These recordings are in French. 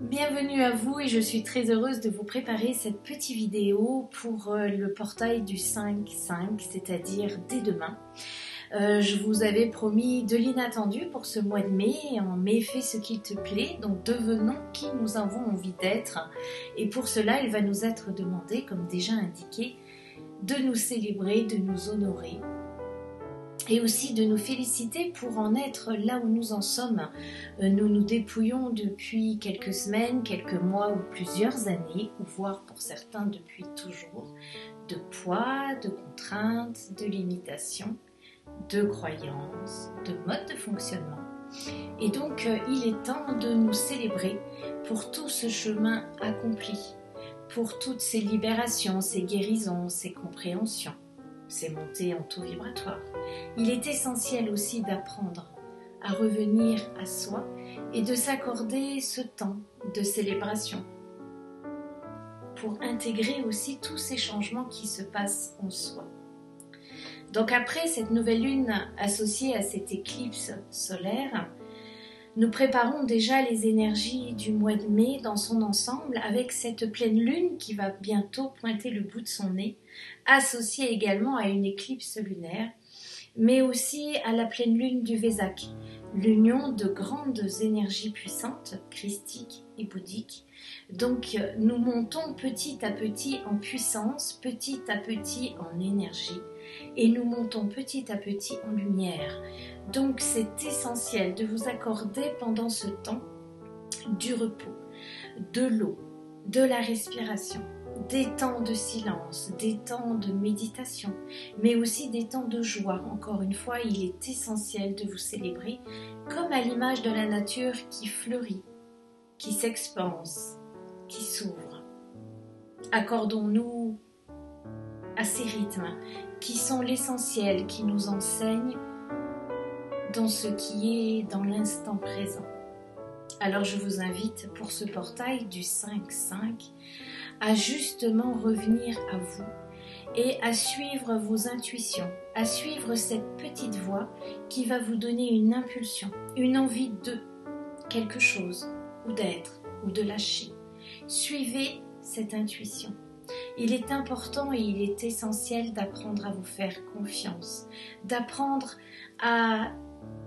Bienvenue à vous et je suis très heureuse de vous préparer cette petite vidéo pour le portail du 5-5, c'est-à-dire dès demain. Je vous avais promis de l'inattendu pour ce mois de mai. En mai, fais ce qu'il te plaît, donc devenons qui nous avons envie d'être. Et pour cela, il va nous être demandé, comme déjà indiqué, de nous célébrer, de nous honorer. Et aussi de nous féliciter pour en être là où nous en sommes. Nous nous dépouillons depuis quelques semaines, quelques mois ou plusieurs années, ou voire pour certains depuis toujours, de poids, de contraintes, de limitations, de croyances, de modes de fonctionnement. Et donc, il est temps de nous célébrer pour tout ce chemin accompli, pour toutes ces libérations, ces guérisons, ces compréhensions, ces montées en taux vibratoire. Il est essentiel aussi d'apprendre à revenir à soi et de s'accorder ce temps de célébration pour intégrer aussi tous ces changements qui se passent en soi. Donc après cette nouvelle lune associée à cette éclipse solaire, nous préparons déjà les énergies du mois de mai dans son ensemble avec cette pleine lune qui va bientôt pointer le bout de son nez, associée également à une éclipse lunaire, mais aussi à la pleine lune du Vésak, l'union de grandes énergies puissantes, christiques et bouddhiques. Donc nous montons petit à petit en puissance, petit à petit en énergie, et nous montons petit à petit en lumière. Donc c'est essentiel de vous accorder pendant ce temps du repos, de l'eau, de la respiration, des temps de silence, des temps de méditation, mais aussi des temps de joie. Encore une fois, il est essentiel de vous célébrer comme à l'image de la nature qui fleurit, qui s'expanse, qui s'ouvre. Accordons-nous à ces rythmes qui sont l'essentiel, qui nous enseignent dans ce qui est dans l'instant présent. Alors je vous invite pour ce portail du 5-5 à justement revenir à vous et à suivre vos intuitions, à suivre cette petite voix qui va vous donner une impulsion, une envie de quelque chose, ou d'être, ou de lâcher. Suivez cette intuition. Il est important et il est essentiel d'apprendre à vous faire confiance, d'apprendre à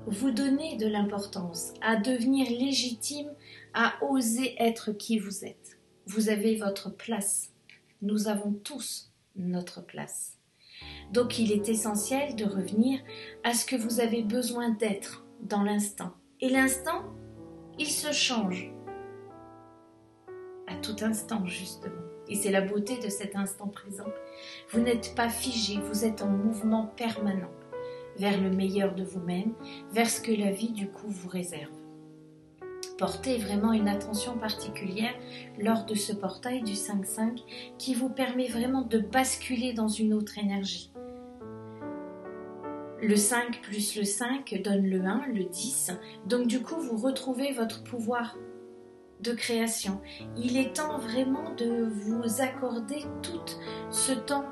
vous donner de l'importance, à devenir légitime, à oser être qui vous êtes. Vous avez votre place. Nous avons tous notre place. Donc il est essentiel de revenir à ce que vous avez besoin d'être dans l'instant. Et l'instant, il se change à tout instant justement. Et c'est la beauté de cet instant présent. Vous n'êtes pas figé, vous êtes en mouvement permanent vers le meilleur de vous-même, vers ce que la vie du coup vous réserve. Portez vraiment une attention particulière lors de ce portail du 5-5 qui vous permet vraiment de basculer dans une autre énergie. Le 5 plus le 5 donne le 1, le 10. Donc du coup, vous retrouvez votre pouvoir de création. Il est temps vraiment de vous accorder tout ce temps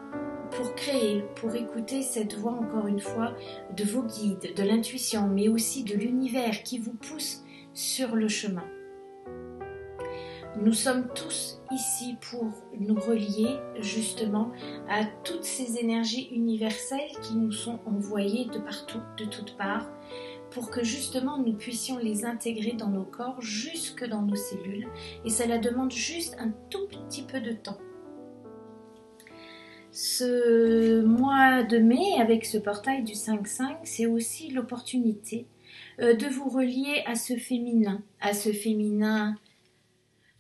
pour créer, pour écouter cette voix encore une fois de vos guides, de l'intuition, mais aussi de l'univers qui vous pousse sur le chemin. Nous sommes tous ici pour nous relier justement à toutes ces énergies universelles qui nous sont envoyées de partout, de toutes parts, pour que justement nous puissions les intégrer dans nos corps, jusque dans nos cellules. Et cela demande juste un tout petit peu de temps. Ce mois de mai, avec ce portail du 5-5, c'est aussi l'opportunité de vous relier à ce féminin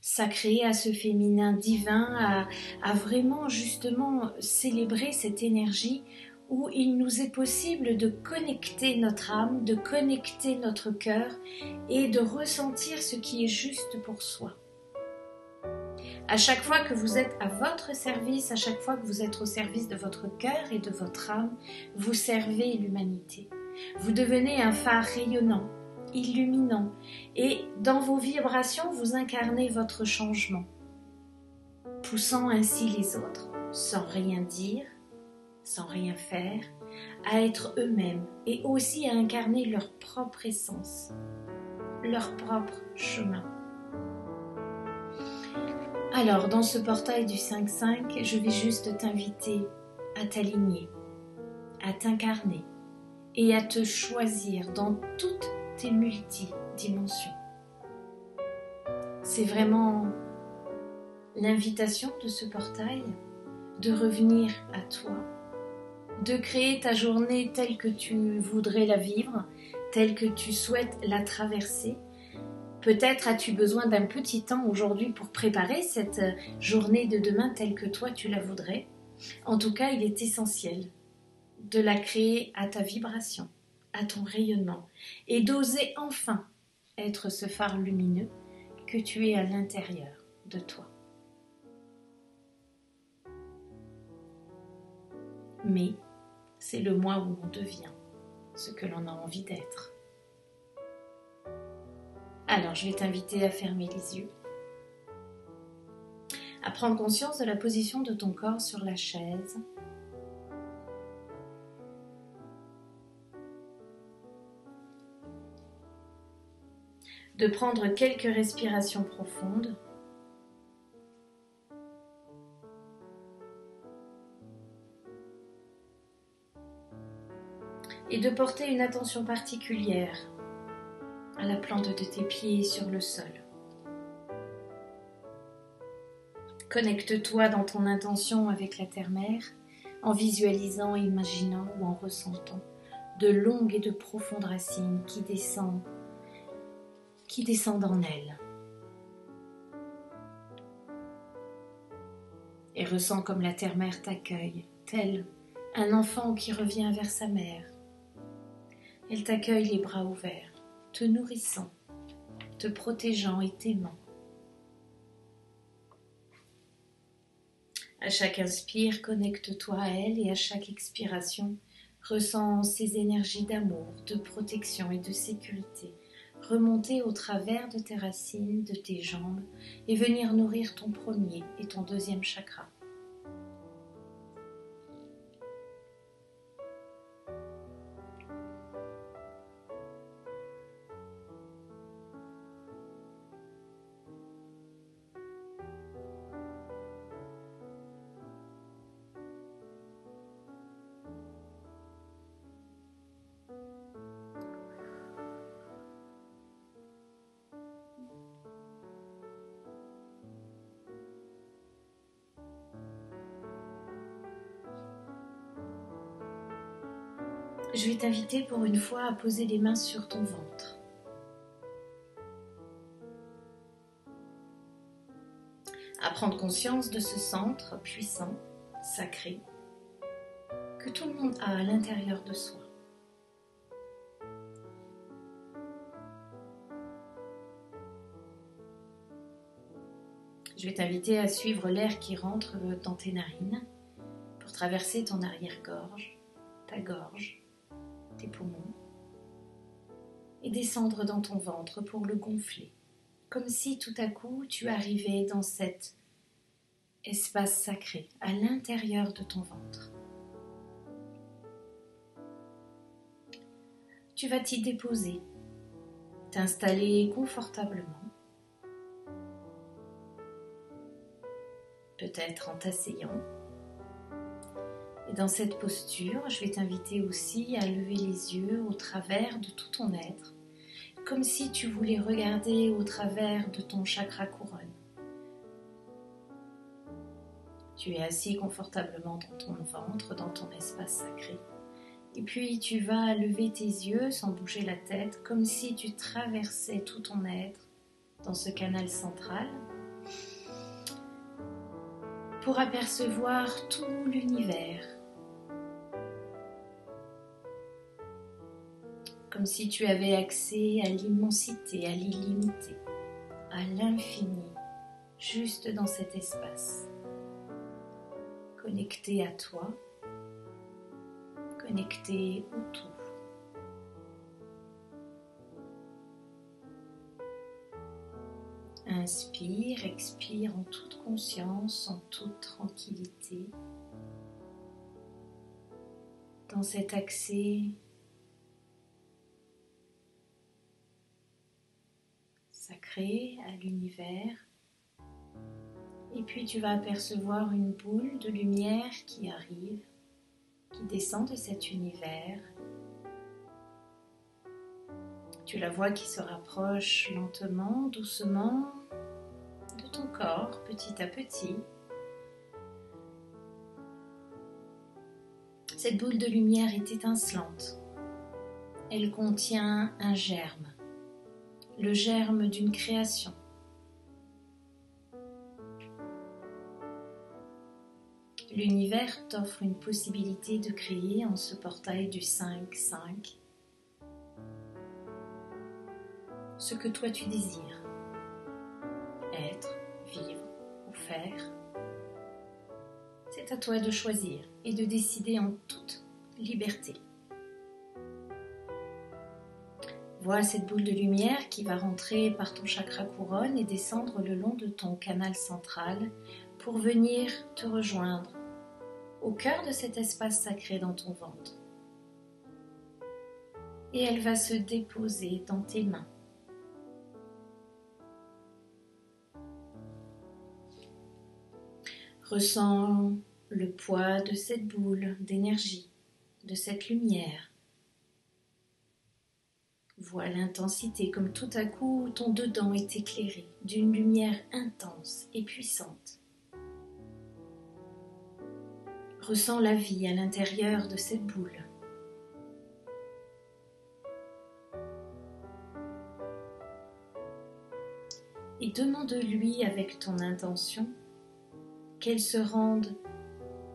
sacré, à ce féminin divin, à vraiment justement célébrer cette énergie où il nous est possible de connecter notre âme, de connecter notre cœur et de ressentir ce qui est juste pour soi. À chaque fois que vous êtes à votre service, à chaque fois que vous êtes au service de votre cœur et de votre âme, vous servez l'humanité. Vous devenez un phare rayonnant, illuminant, et dans vos vibrations, vous incarnez votre changement, poussant ainsi les autres, sans rien dire, sans rien faire, à être eux-mêmes et aussi à incarner leur propre essence, leur propre chemin. Alors, dans ce portail du 5-5, je vais juste t'inviter à t'aligner, à t'incarner et à te choisir dans toutes tes multidimensions. C'est vraiment l'invitation de ce portail de revenir à toi, de créer ta journée telle que tu voudrais la vivre, telle que tu souhaites la traverser. Peut-être as-tu besoin d'un petit temps aujourd'hui pour préparer cette journée de demain telle que toi tu la voudrais. En tout cas, il est essentiel de la créer à ta vibration, à ton rayonnement, et d'oser enfin être ce phare lumineux que tu es à l'intérieur de toi. Mais c'est le moi où on devient ce que l'on a envie d'être. Alors, je vais t'inviter à fermer les yeux, à prendre conscience de la position de ton corps sur la chaise, de prendre quelques respirations profondes, et de porter une attention particulière à la plante de tes pieds sur le sol. Connecte-toi dans ton intention avec la terre-mère en visualisant, imaginant ou en ressentant de longues et de profondes racines qui descendent en elle. Et ressens comme la terre-mère t'accueille, tel un enfant qui revient vers sa mère. Elle t'accueille les bras ouverts, te nourrissant, te protégeant et t'aimant. À chaque inspire, connecte-toi à elle et à chaque expiration, ressens ces énergies d'amour, de protection et de sécurité remonter au travers de tes racines, de tes jambes et venir nourrir ton premier et ton deuxième chakra. Je vais t'inviter pour une fois à poser les mains sur ton ventre. À prendre conscience de ce centre puissant, sacré, que tout le monde a à l'intérieur de soi. Je vais t'inviter à suivre l'air qui rentre dans tes narines pour traverser ton arrière-gorge, ta gorge, tes poumons et descendre dans ton ventre pour le gonfler, comme si tout à coup tu arrivais dans cet espace sacré à l'intérieur de ton ventre. Tu vas t'y déposer, t'installer confortablement, peut-être en t'asseyant. Et dans cette posture, je vais t'inviter aussi à lever les yeux au travers de tout ton être, comme si tu voulais regarder au travers de ton chakra couronne. Tu es assis confortablement dans ton ventre, dans ton espace sacré. Et puis tu vas lever tes yeux sans bouger la tête, comme si tu traversais tout ton être dans ce canal central, pour apercevoir tout l'univers. Comme si tu avais accès à l'immensité, à l'illimité, à l'infini, juste dans cet espace. Connecté à toi, connecté au tout. Inspire, expire en toute conscience, en toute tranquillité, dans cet accès sacré à l'univers Et puis tu vas apercevoir une boule de lumière qui arrive, qui descend de cet univers. Tu la vois qui se rapproche lentement, doucement de ton corps, petit à petit. Cette boule de lumière est étincelante. Elle contient un germe, le germe d'une création. L'univers t'offre une possibilité de créer en ce portail du 5-5 ce que toi tu désires, être, vivre ou faire. C'est à toi de choisir et de décider en toute liberté. Vois cette boule de lumière qui va rentrer par ton chakra couronne et descendre le long de ton canal central pour venir te rejoindre au cœur de cet espace sacré dans ton ventre. Et elle va se déposer dans tes mains. Ressens le poids de cette boule d'énergie, de cette lumière. Vois l'intensité comme tout à coup ton dedans est éclairé d'une lumière intense et puissante. Ressens la vie à l'intérieur de cette boule. Et demande-lui avec ton intention qu'elle se rende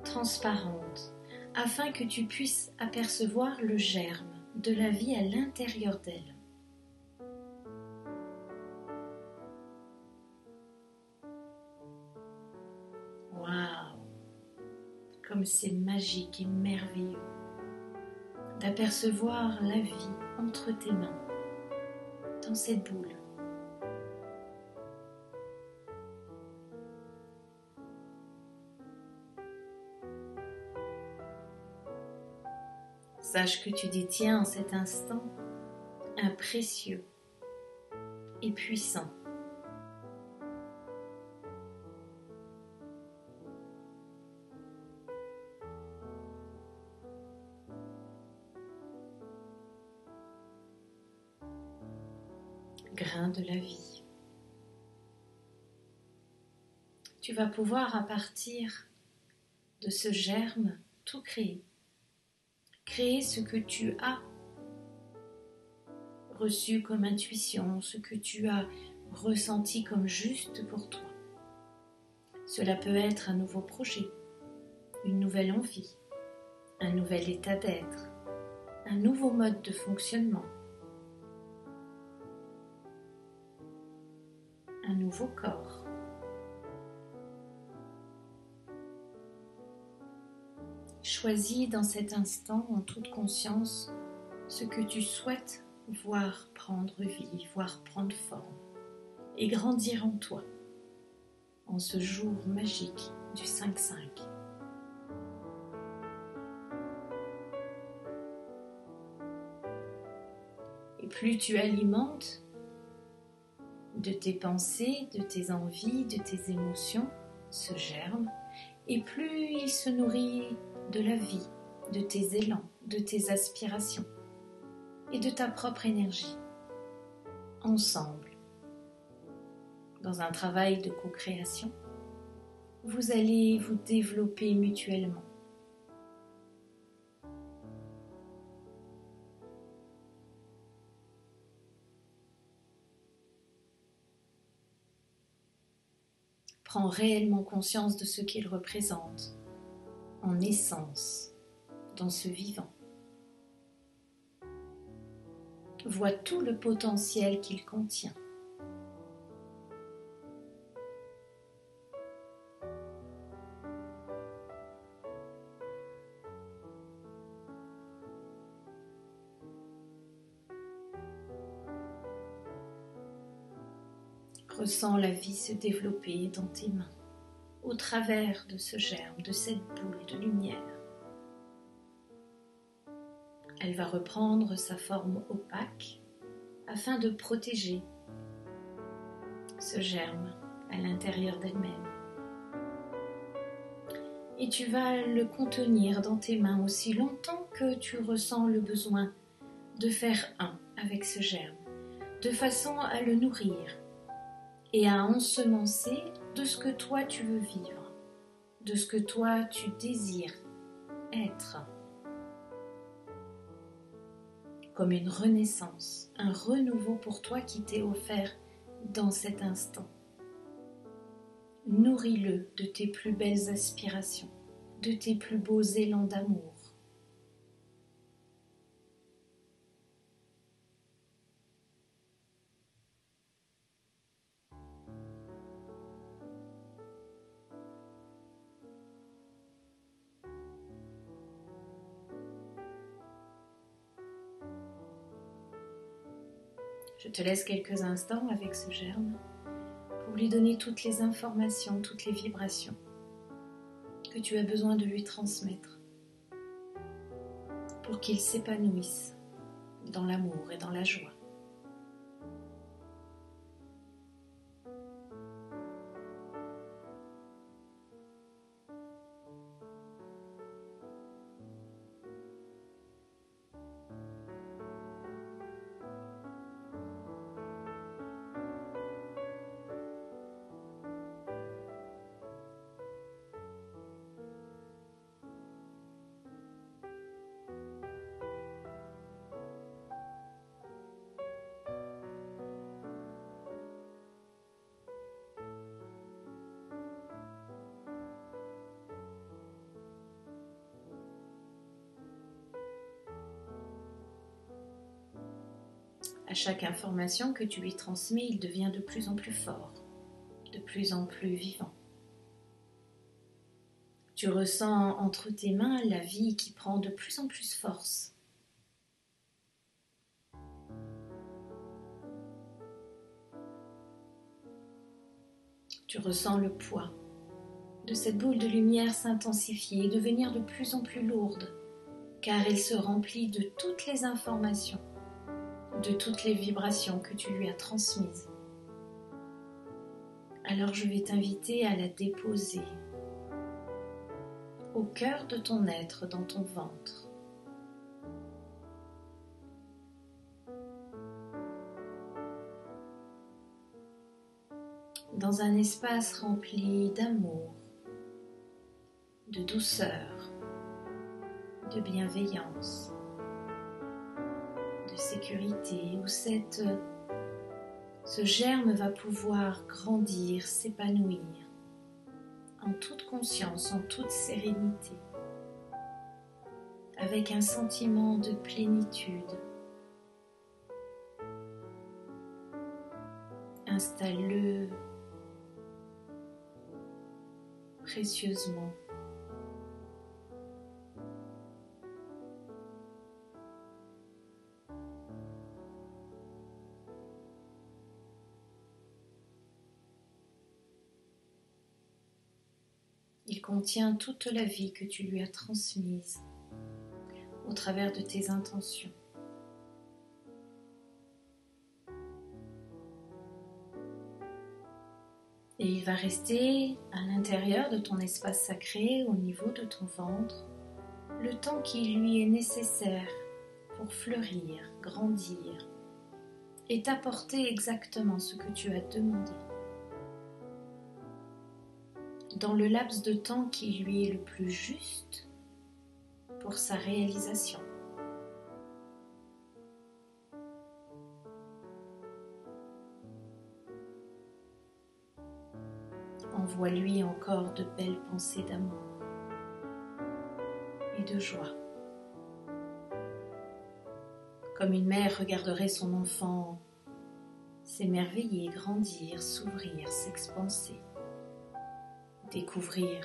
transparente afin que tu puisses apercevoir le germe de la vie à l'intérieur d'elle. Waouh! Comme c'est magique et merveilleux d'apercevoir la vie entre tes mains, dans cette boule. Sache que tu détiens en cet instant un précieux et puissant grain de la vie. Tu vas pouvoir, à partir de ce germe, tout créer. Créer ce que tu as reçu comme intuition, ce que tu as ressenti comme juste pour toi. Cela peut être un nouveau projet, une nouvelle envie, un nouvel état d'être, un nouveau mode de fonctionnement, un nouveau corps. Choisis dans cet instant, en toute conscience, ce que tu souhaites voir prendre vie, voir prendre forme et grandir en toi, en ce jour magique du 5-5. Et plus tu alimentes de tes pensées, de tes envies, de tes émotions, ce germe, et plus il se nourrit de la vie, de tes élans, de tes aspirations et de ta propre énergie. Ensemble, dans un travail de co-création, vous allez vous développer mutuellement. Prends réellement conscience de ce qu'il représente en essence dans ce vivant. Vois tout le potentiel qu'il contient. Ressens la vie se développer dans tes mains, au travers de ce germe, de cette boule de lumière. Elle va reprendre sa forme opaque afin de protéger ce germe à l'intérieur d'elle-même. et tu vas le contenir dans tes mains aussi longtemps que tu ressens le besoin de faire un avec ce germe, de façon à le nourrir et à ensemencer de ce que toi tu veux vivre, de ce que toi tu désires être. Comme une renaissance, un renouveau pour toi qui t'est offert dans cet instant. Nourris-le de tes plus belles aspirations, de tes plus beaux élans d'amour. Je te laisse quelques instants avec ce germe pour lui donner toutes les informations, toutes les vibrations que tu as besoin de lui transmettre pour qu'il s'épanouisse dans l'amour et dans la joie. À chaque information que tu lui transmets, il devient de plus en plus fort, de plus en plus vivant. Tu ressens entre tes mains la vie qui prend de plus en plus force. Tu ressens le poids de cette boule de lumière s'intensifier et devenir de plus en plus lourde, car elle se remplit de toutes les informations, de toutes les vibrations que tu lui as transmises. Alors je vais t'inviter à la déposer au cœur de ton être, dans ton ventre. Dans un espace rempli d'amour, de douceur, de bienveillance, de sécurité, où ce germe va pouvoir grandir, s'épanouir en toute conscience, en toute sérénité, avec un sentiment de plénitude. Installe-le précieusement. Il contient toute la vie que tu lui as transmise au travers de tes intentions. Et il va rester à l'intérieur de ton espace sacré, au niveau de ton ventre, le temps qui lui est nécessaire pour fleurir, grandir et t'apporter exactement ce que tu as demandé. Dans le laps de temps qui lui est le plus juste pour sa réalisation. Envoie-lui encore de belles pensées d'amour et de joie. Comme une mère regarderait son enfant s'émerveiller, grandir, s'ouvrir, s'expanser, découvrir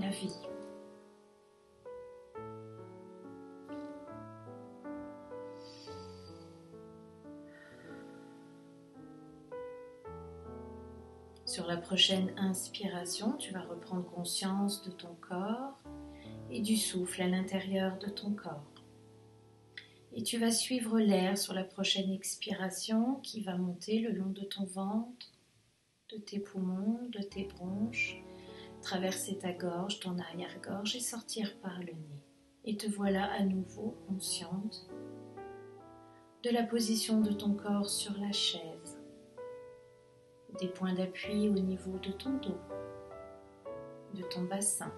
la vie. Sur la prochaine inspiration, tu vas reprendre conscience de ton corps et du souffle à l'intérieur de ton corps. Et tu vas suivre l'air sur la prochaine expiration qui va monter le long de ton ventre, de tes poumons, de tes bronches, traverser ta gorge, ton arrière-gorge et sortir par le nez. Et te voilà à nouveau consciente de la position de ton corps sur la chaise, des points d'appui au niveau de ton dos, de ton bassin,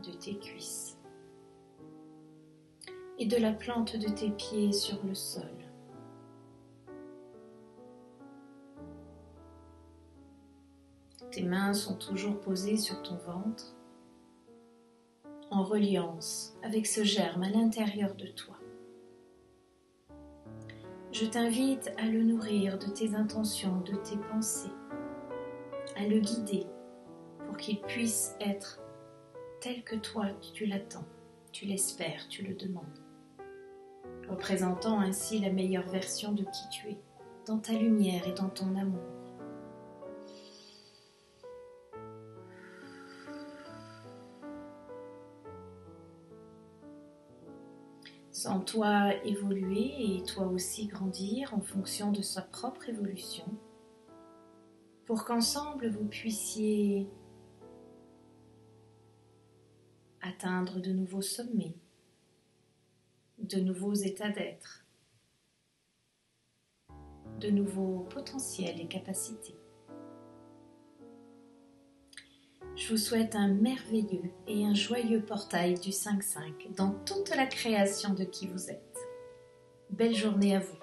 de tes cuisses et de la plante de tes pieds sur le sol. Tes mains sont toujours posées sur ton ventre, en reliance avec ce germe à l'intérieur de toi. Je t'invite à le nourrir de tes intentions, de tes pensées, à le guider pour qu'il puisse être tel que toi tu l'attends, tu l'espères, tu le demandes, représentant ainsi la meilleure version de qui tu es, dans ta lumière et dans ton amour. Sens-toi évoluer et toi aussi grandir en fonction de sa propre évolution, pour qu'ensemble vous puissiez atteindre de nouveaux sommets, de nouveaux états d'être, de nouveaux potentiels et capacités. Je vous souhaite un merveilleux et un joyeux portail du 5-5 dans toute la création de qui vous êtes. Belle journée à vous.